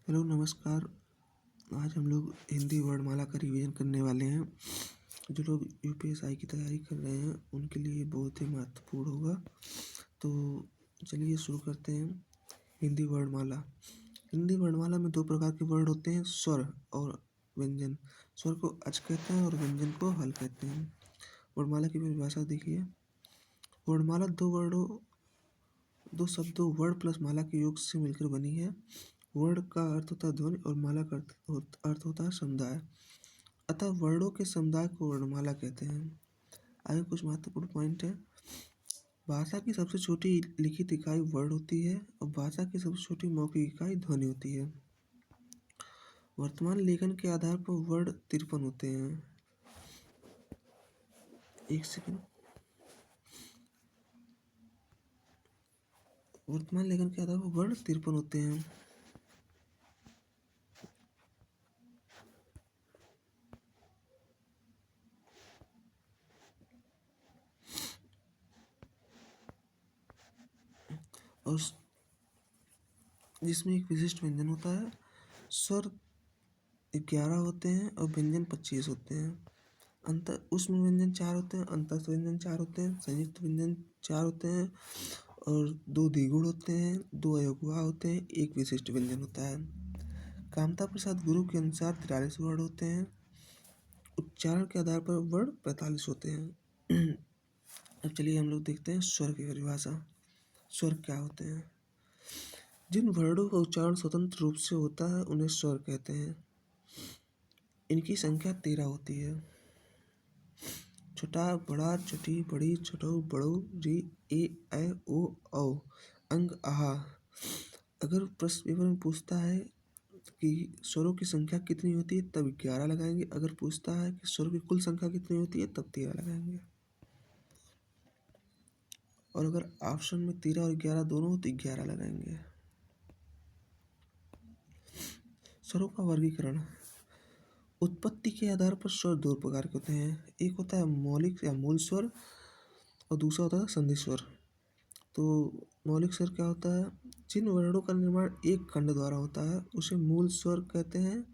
Hello नमस्कार। आज हम लोग हिंदी वर्णमाला का रिवीजन करने वाले हैं। जो लोग यूपीएसआई की तैयारी कर रहे हैं उनके लिए बहुत ही महत्वपूर्ण होगा। तो चलिए शुरू करते हैं। हिंदी वर्णमाला। हिंदी वर्णमाला में दो प्रकार के वर्ड होते हैं, स्वर और व्यंजन। स्वर को अच कहते हैं और व्यंजन को हल कहते हैं। वर्णमाला की परिभाषा देखिए। वर्णमाला दो शब्दों वर्ण प्लस माला के योग से मिलकर बनी है। वर्ण का अर्थ होता है ध्वनि और माला का अर्थ होता है समुदाय। अतः वर्णों के समुदाय को वर्णमाला कहते हैं। आगे कुछ महत्वपूर्ण पॉइंट है। भाषा की सबसे छोटी लिखित इकाई वर्ण होती है और भाषा की सबसे छोटी मौखिक इकाई ध्वनि होती है। वर्तमान लेखन के आधार पर वर्ण 53 होते हैं। एक सेकंड। वर्तमान लेखन के आधार पर वर्ण 53 होते हैं। और जिसमें एक विशिष्ट व्यंजन होता है। स्वर 11 होते हैं और व्यंजन 25 होते हैं। अंतर ऊष्म व्यंजन 4 होते हैं, अंतस्थ व्यंजन 4 होते हैं, संयुक्त व्यंजन 4 होते हैं और 2 द्विगुण होते हैं, 2 अयोगवाह होते हैं, एक विशिष्ट व्यंजन होता है। कामता प्रसाद गुरु के अनुसार 43 वर्ण होते हैं। उच्चारण के आधार पर वर्ण 45 होते हैं। अब चलिए हम लोग देखते हैं स्वर की परिभाषा। स्वर क्या होते हैं? जिन वर्णों का उच्चारण स्वतंत्र रूप से होता है उन्हें स्वर कहते हैं। इनकी संख्या 13 होती है। छोटा, बड़ा, छोटी, बड़ी, छोटो, बड़ो, री, ए, ऐ, ओ, औ, अंग, आहा। अगर प्रश्न पेपर में पूछता है कि स्वरों की संख्या कितनी होती है तब 11 लगाएंगे। अगर पूछता है कि स्वरों की कुल संख्या कितनी होती है तब 13 लगाएंगे। और अगर ऑप्शन में 13 और 11 दोनों हो तो 11 लगाएंगे। स्वरों का वर्गीकरण। उत्पत्ति के आधार पर स्वर दो प्रकार के होते हैं। एक होता है मौलिक या मूल स्वर और दूसरा होता है संधि स्वर। तो मौलिक स्वर क्या होता है? जिन वर्णों का निर्माण एक खंड द्वारा होता है उसे मूल स्वर कहते हैं।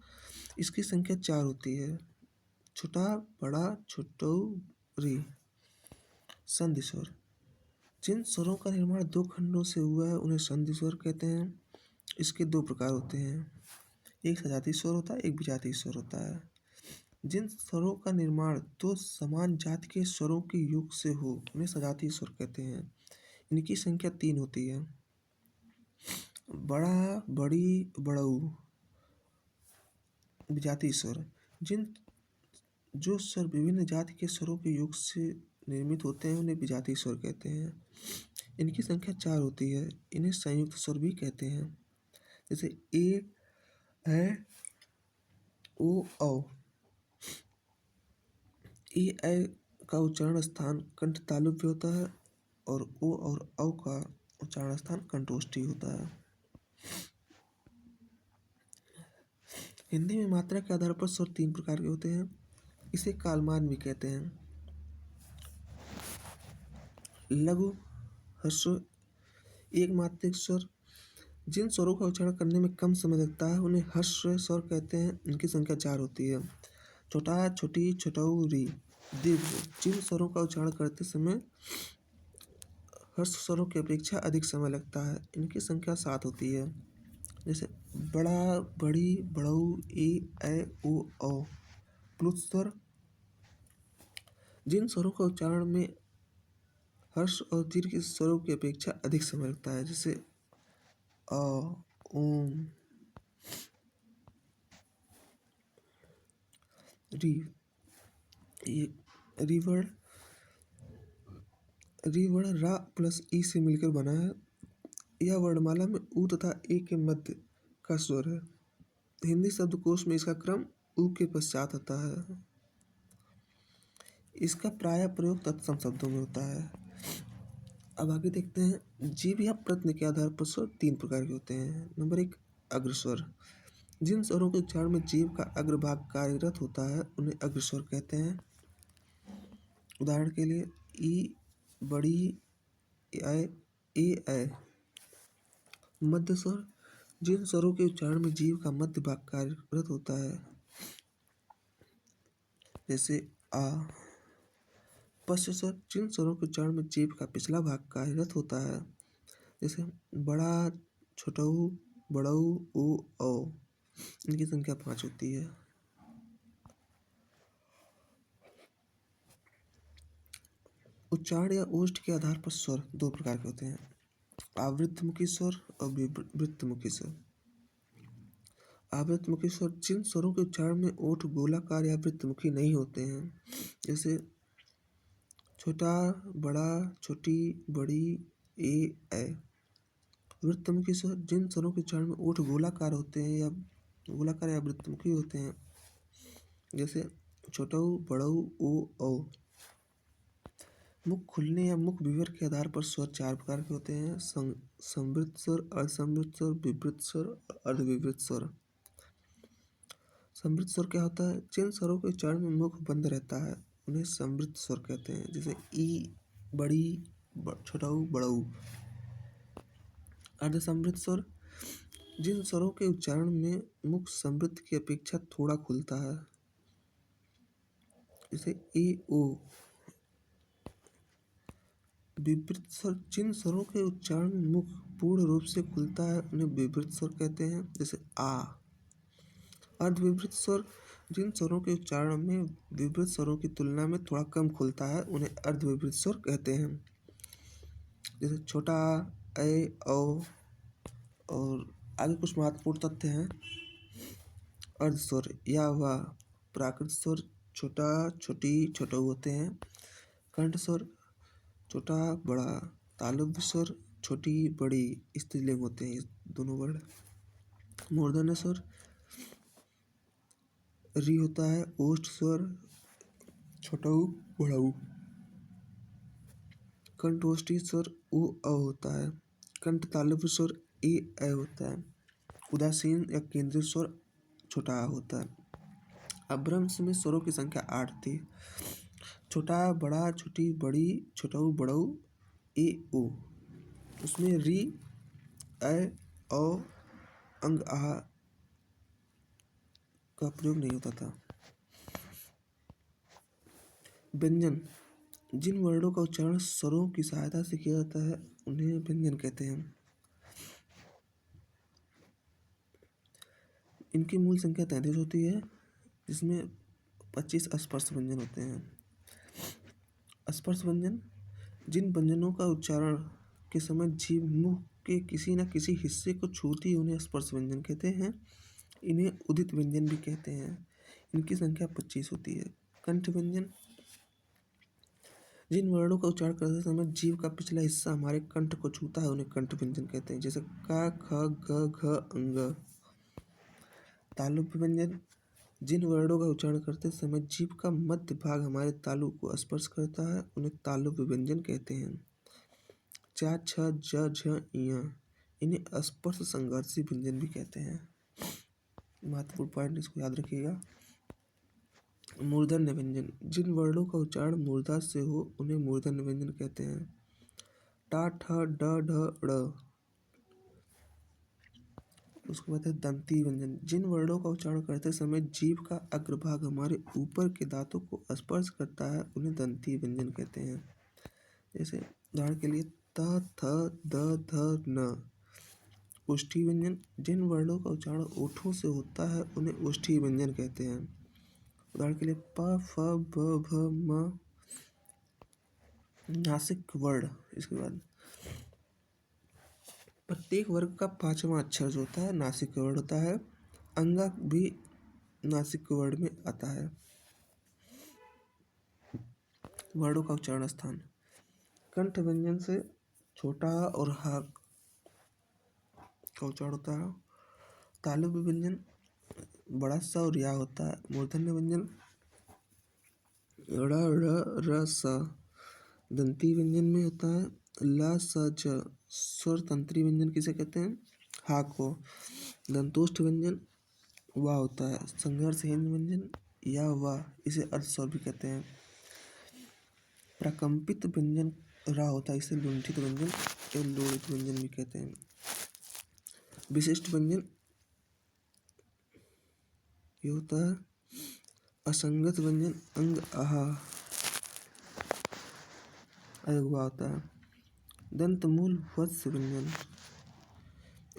इसकी संख्या 4 होती है। छोटा, बड़ा, छोटो, री। संधि स्वर। जिन स्वरों का निर्माण दो खंडों से हुआ है उन्हें संधि स्वर कहते हैं। इसके दो प्रकार होते हैं, एक सजातीय स्वर होता है, एक विजातीय स्वर होता है। जिन स्वरों का निर्माण दो समान जाति के स्वरों के योग से हो उन्हें सजातीय स्वर कहते हैं। इनकी संख्या 3 होती है। बड़ा, बड़ी, बड़ऊ। विजातीय स्वर। जो स्वर विभिन्न जाति के स्वरों के योग से निर्मित होते हैं उन्हें विजातीय स्वर कहते हैं। इनकी संख्या 4 होती है। इन्हें संयुक्त स्वर भी कहते हैं, जैसे ए, ऐ, ओ, औ। ए, ऐ का उच्चारण स्थान कंठ तालुव्य पे होता है और ओ और औ का उच्चारण स्थान कंठोष्ठी होता है। हिंदी में मात्रा के आधार पर स्वर 3 प्रकार के होते हैं। इसे कालमान भी कहते हैं। लघु, ह्रस्व, एक मात्रिक स्वर। जिन स्वरों का उच्चारण करने में कम समय लगता है उन्हें ह्रस्व स्वर कहते हैं। इनकी संख्या 4 होती है। छोटा, छोटी, छोटऊ, री। दीर्घ। जिन स्वरों का उच्चारण करते समय ह्रस्व स्वरों की अपेक्षा अधिक समय लगता है। इनकी संख्या 7 होती है, जैसे बड़ा, बड़ी, बड़ऊ, ए, ऐ, ओ, औ। प्लुत स्वर। जिन स्वरों का उच्चारण में हर्ष और दीर्घ स्वरों की अपेक्षा अधिक समय लगता है, जैसे अ, ओम। री। ये री वर्ण रा प्लस ई से मिलकर बना है। यह वर्णमाला में ऊ तथा ए के मध्य का स्वर है। हिंदी शब्दकोश में इसका क्रम ऊ के पश्चात आता है। इसका प्रायः प्रयोग तत्सम शब्दों में होता है। अब आगे देखते हैं। जीभ या प्रत्यय के आधार पर स्वर 3 प्रकार के होते हैं। नंबर 1, अग्रस्वर। जिन स्वरों के उच्चारण में जीभ का अग्रभाग कार्यरत होता है उन्हें अग्रस्वर कहते हैं। उदाहरण के लिए ई, बड़ी, ऐ, ए, ऐ। मध्य स्वर। जिन स्वरों के उच्चारण में जीभ का मध्य भाग कार्यरत होता है, जैसे आ। पश्च स्वर जिन स्वरों के उच्चारण में जीभ का पिछला भाग कार्यरत होता है, जैसे बड़ा, छोटऊ, बड़ऊ, ऊ, औ। इनकी संख्या 5 होती है। उच्चारण या ओष्ठ के आधार पर स्वर 2 प्रकार के होते हैं, आवृत्तमुखी स्वर और वृत्तमुखी स्वर। आवृत्तमुखी स्वर जिन स्वरों के उच्चारण में ओठ गोलाकार या वृत्तमुखी नहीं होते हैं, जैसे छोटा, बड़ा, छोटी, बड़ी, ए। वृत्तमुखी स्वर जिन स्वरों के उच्चारण में ओठ गोलाकार होते हैं या वृत्तमुखी होते हैं, जैसे छोटऊ, बड़ऊ, ऊ, औ। मुख खुलने या मुख विवर के आधार पर स्वर 4 प्रकार के होते हैं, संवृत्त स्वर, अर्धसंवृत्त स्वर, विवृत स्वर और अर्धविवृत स्वर। संवृत्त स्वर क्या होता है? जिन स्वरों के उच्चारण में मुख बंद रहता है उन्हें संवृत्त स्वर कहते हैं, जैसे ई, बड़ी, छोटऊ, बड़ऊ। अर्धसंवृत्त स्वर जिन स्वरों के उच्चारण में मुख संवृत्त की अपेक्षा थोड़ा खुलता है, जैसे ए, ओ। विवृत स्वर जिन स्वरों के उच्चारण में मुख पूर्ण रूप से खुलता है उन्हें विवृत स्वर कहते हैं, जैसे आ। अर्धविवृत स्वर जिन स्वरों के उच्चारण में विवृत स्वरों की तुलना में थोड़ा कम खुलता है उन्हें अर्धविवृत स्वर कहते हैं, जैसे छोटा, ए, औ। और आगे कुछ महत्वपूर्ण तथ्य हैं। अर्ध स्वर या वा प्राकृत स्वर छोटा, छोटी, छोटऊ होते हैं। कंठ स्वर छोटा, बड़ा। तालव्य स्वर छोटी, बड़ी स्त्रीलिंग होते हैं दोनों वर्ण। मूर्धन्य स्वर री होता है। ओष्ठ स्वर छोटऊ, बड़ऊ। कंठोष्ठी स्वर उ, अ होता है। कंठ तालव्य स्वर ए, ऐ होता है। उदासीन या केंद्रीय स्वर छोटा आ होता है। अपभ्रंश में स्वरों की संख्या 8 थी। छोटा, बड़ा, छोटी, बड़ी, छोटऊ, बड़ऊ, ए, ओ। उसमें री, ऐ, औ, अंग, आहा का प्रयोग नहीं होता था। व्यंजन जिन वर्णों का उच्चारण स्वरों की सहायता से किया जाता है उन्हें व्यंजन कहते हैं। इनकी मूल संख्या 33 होती है, जिसमें 25 स्पर्श व्यंजन होते हैं। स्पर्श व्यंजन जिन व्यंजनों का उच्चारण के समय जीभ मुंह के किसी न किसी हिस्से को छूती है उन्हें स्पर्श व्यंजन कहते हैं। इन्हें उदित व्यंजन भी कहते हैं। इनकी संख्या 25 होती है। कंठ व्यंजन जिन वर्णों का उच्चारण करते समय जीभ का पिछला हिस्सा हमारे कंठ को छूता है उन्हें कंठ व्यंजन कहते हैं, जैसे क, ख, ग, घ, अंग। तालुब्य व्यंजन जिन वर्णों का उच्चारण करते समय जीभ का मध्य भाग हमारे तालु को स्पर्श करता है उन्हें तालुब्य व्यंजन कहते हैं। च, छ, ज, झ, ञ। इन्हें स्पर्श संघर्षी व्यंजन भी कहते हैं। महत्वपूर्ण पॉइंट इसको याद रखिएगा। मूर्धन्य व्यंजन जिन वर्णों का उच्चारण मूर्धा से हो उन्हें मूर्धन्य व्यंजन कहते हैं। टा, ठ, ड, ढ, ड़। उसके बाद है दंती व्यंजन जिन वर्णों का उच्चारण करते समय जीभ का अग्रभाग हमारे ऊपर के दांतों को स्पर्श करता है उन्हें दंती व्यंजन कहते हैं। जैसे उदाहरण के लिए त, थ, द, ध, न। ओष्ठी व्यंजन जिन वर्णों का उच्चारण ओठों से होता है उन्हें ओष्ठी व्यंजन कहते हैं। उदाहरण के लिए प, फ, ब, भ, म। नासिक वर्ण इसके बाद प्रत्येक वर्ग का 5वां अक्षर जो होता है नासिक वर्ण होता है। अंगा भी नासिक वर्ण में आता है। वर्णों का उच्चारण स्थान कंठ व्यंजन से छोटा और हा का उच्चारण होता है। तालुब्य व्यंजन बड़ा सा और या होता है। मूर्धन्य व्यंजन ड़, र, र, स। दंती व्यंजन में होता है ल, स, ज। स्वर तंत्री व्यंजन किसे कहते हैं? हा को। दंतोष्ठ व्यंजन वा होता है। संघर्षहीन व्यंजन या वा इसे अर्ध स्वर भी कहते हैं। प्रकंपित व्यंजन रा होता है, इसे लुंठित व्यंजन या लोड़ित व्यंजन भी कहते हैं। विशिष्ट व्यंजन ये होता है। असंगत व्यंजन अंग आहा अगवा होता है। दंतमूल वत्स व्यंजन,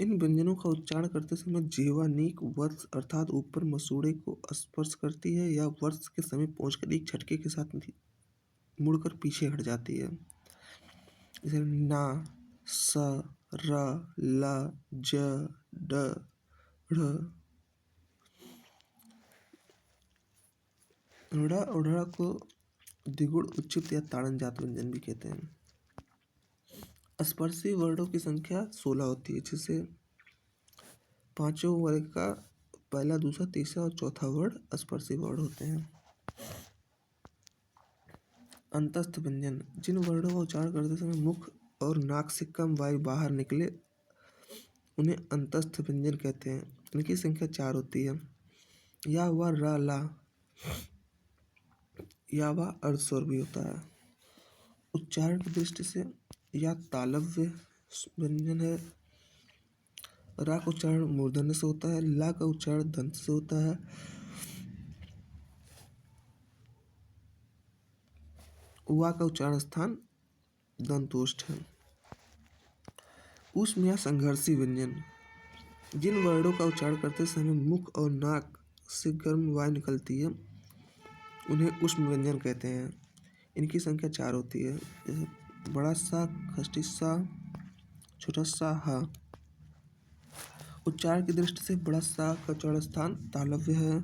इन व्यंजनों का उच्चारण करते समय जिह्वा नीक वत्स अर्थात ऊपर मसूड़े को स्पर्श करती है या वर्ष के समीप पहुंचकर एक झटके के साथ मुड़कर पीछे हट जाती है। जैसे ना, स, र, ल, ज, ड, ढ़, ढ़ और ढ़ को द्विगुण उच्चित या ताड़न जात व्यंजन भी कहते हैं। स्पर्शी वर्णों की संख्या 16 होती है, जिसे पांचों वर्ग का पहला, दूसरा, तीसरा और चौथा वर्ण स्पर्शी वर्ण होते हैं। अंतस्थ व्यंजन, जिन वर्णों का उच्चारण करते समय मुख और नाक से कम वायु बाहर निकले उन्हें अंतस्थ व्यंजन कहते हैं। इनकी संख्या 4 होती है। या व र ला, या व अर्धस्वर भी होता है। उच्चारण की दृष्टि से या तालव्य व्यंजन है। रा का उच्चारण मूर्धन्य से होता है। ला का उच्चारण दंत से होता है। वा का उच्चारण स्थान दंतोष्ठ है। ऊष्म या संघर्षी व्यंजन, जिन वर्णों का उच्चारण करते समय मुख और नाक से गर्म वायु निकलती है उन्हें ऊष्म व्यंजन कहते हैं। इनकी संख्या 4 होती है। जैसे बड़ा सा, खष्टी सा, छोटा सा, हा। उच्चारण की दृष्टि से बड़ा सा का उच्चारण स्थान तालव्य है।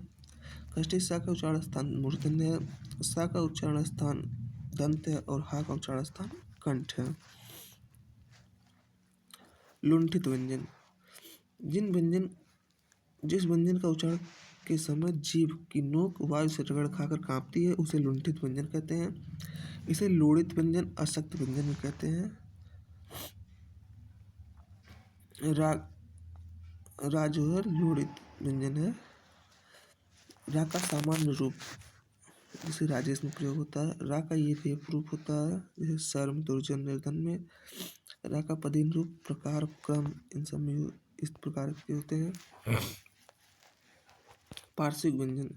खष्टी सा का उच्चारण स्थान मूर्धन्य है। सा का उच्चारण स्थान दंत है और हा का उच्चारण स्थान कंठ है। लुंठित व्यंजन, जिस व्यंजन का उच्चारण के समय जीभ की नोक वायु से रगड़ खाकर कांपती है उसे लुंठित व्यंजन कहते हैं। इसे लोड़ित व्यंजन, अशक्त व्यंजन भी कहते हैं। रा रा जो है लोड़ित व्यंजन है। रा का सामान्य रूप जैसे राजेश में प्रयोग होता है। रा का ये रेप रूप होता है जैसे सर्म, दुर्जन, निर्धन में। रा का पदीन रूप, प्रकार, क्रम इन सब में इस प्रकार के होते हैं। पार्श्विक व्यंजन,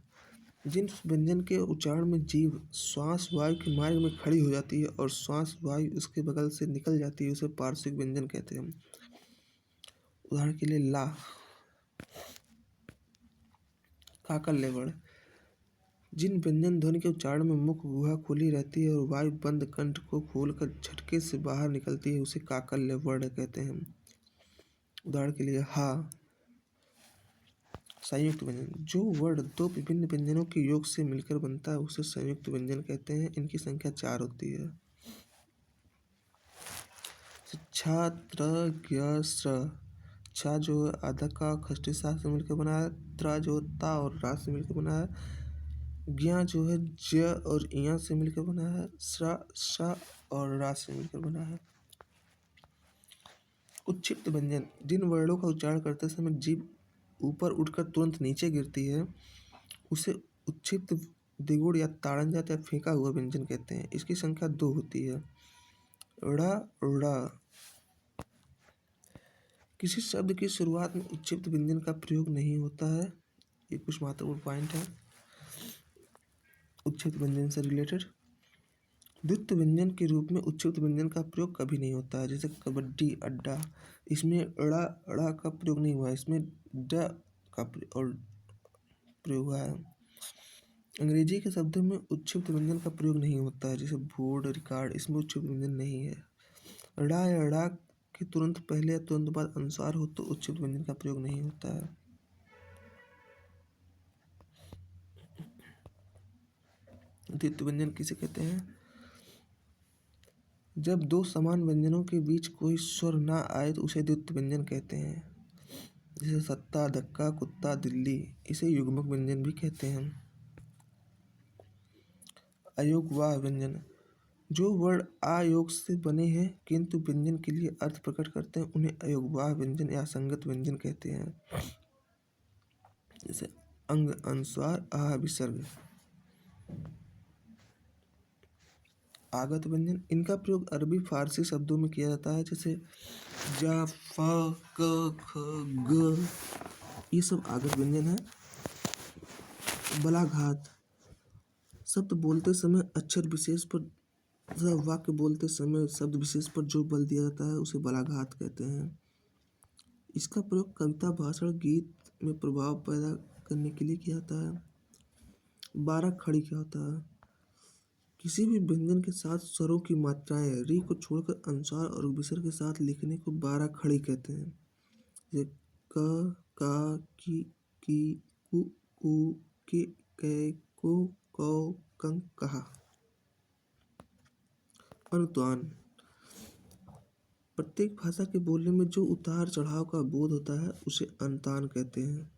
जिन व्यंजन के उच्चारण में जीभ श्वास वायु के मार्ग में खड़ी हो जाती है और श्वास वायु उसके बगल से निकल जाती है उसे पार्श्विक व्यंजन कहते हैं। उदाहरण के लिए ला, काकल्य वर्ण, जिन व्यंजन ध्वनि के उच्चारण में मुख गुहा खुली रहती है और वायु बंद कंठ को खोलकर झटके से बाहर निकलती है उसे काकल्य वर्ण कहते हैं। उदाहरण के लिए हा। संयुक्त व्यंजन, जो वर्ण दो विभिन्न व्यंजनों के योग से मिलकर बनता है उसे संयुक्त व्यंजन कहते हैं। इनकी संख्या 4 होती है। छा, त्र, ज्ञ, स्र। छा जो है आधा का खष्टी सा से मिलकर बना है। त्र जो ता और रा से मिलकर बना है। ज्ञ जो है ज और इया से मिलकर बना है। स्र श और रा से मिलकर बना है। उच्छिष्ट व्यंजन, जिन वर्णों का उच्चारण करते समय जीभ ऊपर उठकर तुरंत नीचे गिरती है उसे उच्छिष्ट, द्विगुण या ताड़न जात या फेंका हुआ व्यंजन कहते हैं। इसकी संख्या 2 होती है। ड़, ड़। किसी शब्द की शुरुआत में उच्छिष्ट व्यंजन का प्रयोग नहीं होता है। ये कुछ महत्वपूर्ण पॉइंट है उच्छिष्ट व्यंजन से रिलेटेड। द्वित्व व्यंजन के रूप में उच्छिष्ट व्यंजन का प्रयोग कभी नहीं होता है। जैसे कबड्डी, अड्डा, इसमें अड़ा अड़ा का प्रयोग नहीं हुआ है, इसमें ड का प्रयोग हुआ है। अंग्रेजी के शब्दों में उच्छिष्ट व्यंजन का प्रयोग नहीं होता है। जैसे बोर्ड, रिकॉर्ड, इसमें उच्छिष्ट व्यंजन नहीं है। ड़ा या ड़ा के तुरंत पहले या तुरंत बाद अनुसार हो तो उच्छिष्ट व्यंजन का प्रयोग नहीं होता है। द्वित्व व्यंजन किसे कहते हैं? जब दो समान व्यंजनों के बीच कोई स्वर ना आए तो उसे द्वित्व व्यंजन कहते हैं। जैसे सत्ता, धक्का, कुत्ता, दिल्ली, इसे युग्मक व्यंजन भी कहते हैं। अयोगवाह व्यंजन, जो वर्ण आयोग से बने हैं किंतु व्यंजन के लिए अर्थ प्रकट करते हैं उन्हें अयोगवाह व्यंजन या संगत व्यंजन कहते हैं। जैसे अंग, अनुस्वार, आ, विसर्ग। आगत व्यंजन, इनका प्रयोग अरबी फारसी शब्दों में किया जाता है, जैसे जा, फ, क, ख, ग, ये सब आगत व्यंजन है। बलाघात, शब्द बोलते समय अक्षर विशेष पर तथा वाक्य बोलते समय शब्द विशेष पर जो बल दिया जाता है उसे बलाघात कहते हैं। इसका प्रयोग कविता, भाषण, गीत में प्रभाव पैदा करने के लिए किया जाता है। बारह खड़ी क्या होता है? किसी भी व्यंजन के साथ स्वरों की मात्राएं री को छोड़कर अनुस्वार और विसर्ग के साथ लिखने को बारह खड़ी कहते हैं। जैसे क, का, की, कु, के, को, कौ, कं, कहा। अनुतान, प्रत्येक भाषा के बोलने में जो उतार चढ़ाव का बोध होता है उसे अनुतान कहते हैं।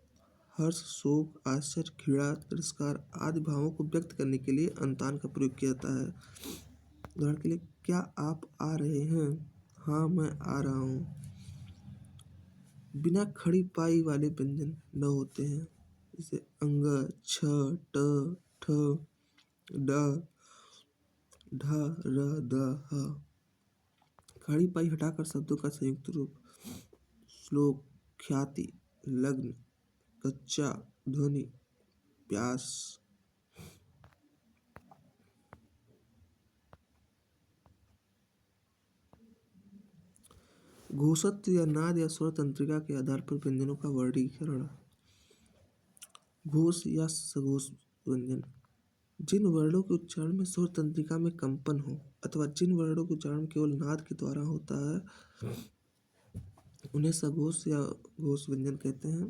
हर्ष, शोक, आश्चर्य, घृणा, तिरस्कार आदि भावों को व्यक्त करने के लिए अनुतान का प्रयोग किया जाता है। उदाहरण के लिए, क्या आप आ रहे हैं? हाँ, मैं आ रहा हूँ। बिना खड़ी पाई वाले व्यंजन न होते हैं, जैसे अंग, छ, ट, ठ, ड, ढ, र, द, ह। खड़ी पाई हटाकर शब्दों का संयुक्त रूप श्लोक, ख्याति, लग्न, कच्चा, ध्वनि, प्यास। घोषत्व या नाद या स्वर तंत्रिका के आधार पर व्यंजनों का वर्गीकरण। घोष या सघोष व्यंजन, जिन वर्णों के उच्चारण में स्वर तंत्रिका में कंपन हो अथवा जिन वर्णों का उच्चारण केवल नाद के द्वारा होता है उन्हें सघोष या घोष व्यंजन कहते हैं।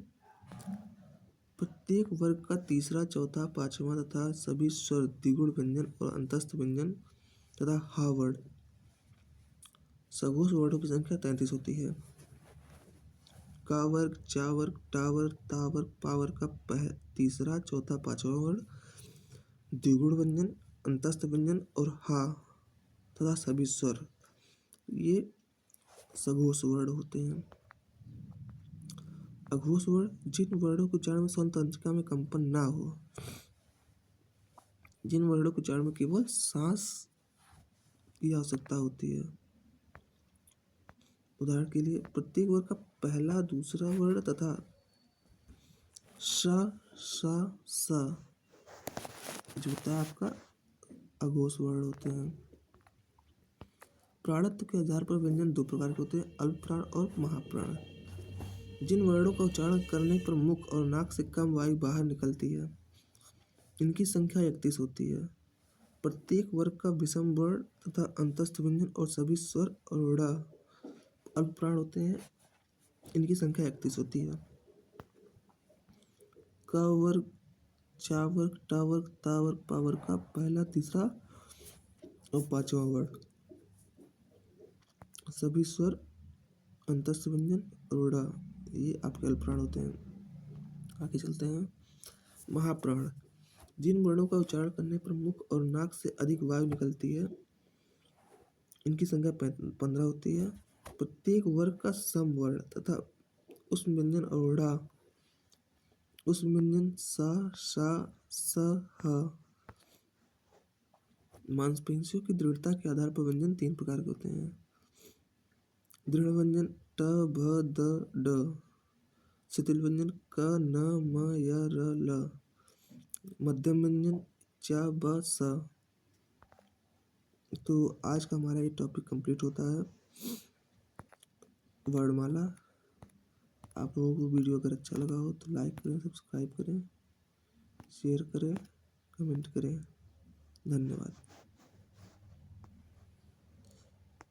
प्रत्येक वर्ग का तीसरा, चौथा, पांचवा तथा सभी स्वर द्विगुण व्यंजन और अंतस्थ व्यंजन तथा ह वर्ण। सघोष वर्णों की संख्या 33 होती है। का वर्ग, चा वर्ग, टा वर्ग, ता वर्ग, पा वर्ग का तीसरा, चौथा, पांचवा वर्ण द्विगुण व्यंजन, अंतस्थ व्यंजन और हा तथा सभी स्वर, ये सघोष वर्ण होते हैं। अघोष वर्ण, जिन वर्णों के उच्चारण में स्वर तंत्रिका में कंपन ना हो, जिन वर्णों के उच्चारण में केवल सांस की आवश्यकता होती है। उदाहरण के लिए, प्रत्येक वर्ग का पहला, दूसरा वर्ण तथा श, स जो होता है आपका अघोष वर्ण होते हैं। प्राणत्व के आधार पर व्यंजन दो प्रकार के होते हैं, अल्प प्राण और महाप्राण। जिन वर्णों का उच्चारण करने पर मुख और नाक से कम वायु बाहर निकलती है, इनकी संख्या 31 होती है। प्रत्येक वर्ग का विषम वर्ण तथा अंतस्थ व्यंजन और सभी स्वर और ड़ अल्प प्राण होते हैं, इनकी संख्या 31 होती है। क वर्ग, चा वर्ग, टा वर्ग, ता वर्ग, पा वर्ग का पहला, तीसरा और पांचवा वर्ण, सभी स्वर, अंतस्थ व्यंजन और ड़, ये आपके अल्प प्राण होते हैं। आगे चलते हैं। महाप्राण, जिन वर्णों का उच्चारण करने पर मुख और नाक से अधिक वायु निकलती है, इनकी संख्या 15 होती है। प्रत्येक वर्ग का सम वर्ण तथा उस व्यंजन और ढ़, उस व्यंजन सा, सा, स, ह। मांसपेशियों की दृढ़ता के आधार पर व्यंजन 3 प्रकार के होते हैं। दृढ़ व्यंजन ट, भ, द, ड। शिथिल व्यंजन क, न, म, य, र, ल। मध्यम व्यंजन च, ब, स। तो आज का हमारा ये टॉपिक कंप्लीट होता है, वर्णमाला। आप लोगों को वीडियो अगर अच्छा लगा हो तो लाइक करें, सब्सक्राइब करें, शेयर करें, कमेंट करें। धन्यवाद।